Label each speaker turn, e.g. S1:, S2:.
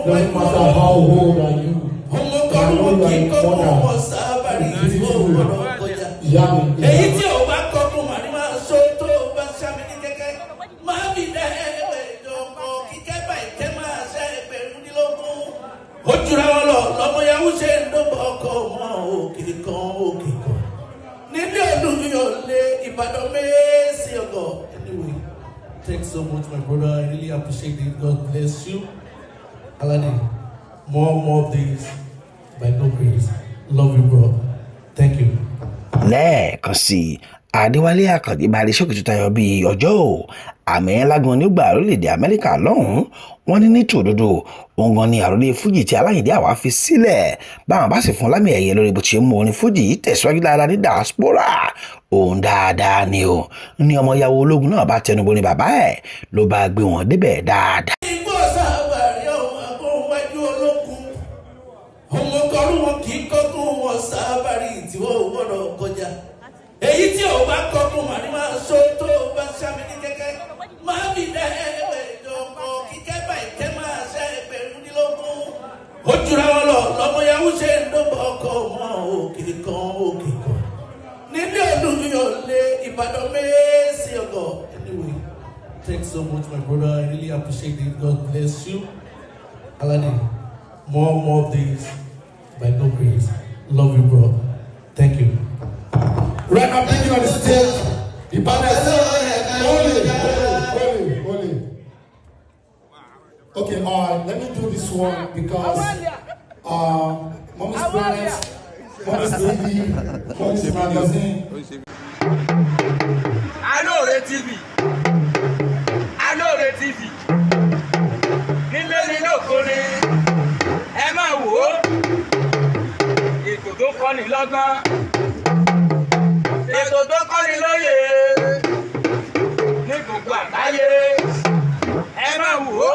S1: Doesn't matter how old are you.
S2: Èyí tí ò bá kọ́kùn mà ní máa so tó bá ṣàmì ní kẹ́kẹ́ máa bí dẹ́ẹ̀wẹ̀ ìjọkọ̀ kíkẹ́ bá ìkẹ́ máa ṣe ẹgbẹ̀rúndínlógún. Ó jura wọn lọ lọ́mọ yahoo ṣe ń dọ́gba ọkọ̀ mọ́ òkè kan. Níbi ọdún yóò lé Ìbàdàn mẹ́sì ọgọ́. Anyway, thanks so much my brother, I really appreciate it. God bless you. Alhaji, more of these by no grace. Love you bro. Thank you.
S3: lẹ́ẹ̀kan sí i Adéwálé Àkànjí Barryshowkey tó tayọ bíi ọjọ́ ò àmì lágbọn nígbà orílẹ̀-èdè Amẹ́ríkà lọ́hùn-ún wọ́n ní ní tòdodo òun gan ni Àrólé Fuji tí Aláyìndé Àwá fi sílẹ̀ báwọn bá sì fún lámì ẹ̀yẹ lórí bó ti mú orin Fuji tẹ̀síwájú dáadáa ní diaspora òun dáadáa ni o ní ọmọ ìyàwó ológun náà bá tẹnubọ ní bàbá ẹ̀ ló bá gbé wọn débẹ̀ dáadáa.
S2: Èyí tí ò bá kọ́kùn mà ní máa so tó bá ṣàmì ní kẹ́kẹ́ máa bí dẹ́ẹ̀wẹ̀ ìjọkọ̀ kíkẹ́ bá ìkẹ́ máa ṣe ẹgbẹ̀rúndínlógún. Ó jura wọn lọ lọ́mọ yahoo ṣe ń dọ́gba ọkọ̀ mọ́ òkè kan. Níbi ọdún yóò lé Ìbàdàn mẹ́sì ọgọ́. Anyway, thanks so much my brother, I really appreciate it. God bless you. Alhaji, more of these by no grace. Love you bro. Thank you.
S1: Right now, bringing on the stage, the band is only. Okay, let me do this one because Mommy's parents, Mommy's baby, Mommy's magazine.
S4: Àrólé TV. Nílé nínú òkúni, ẹ máa wò ó. Ètò tó kọ́ni lọ́gbọ́n. Ètò tó kọ́ni lóye ní gbogbo àgbáyé ẹ máa wò ó.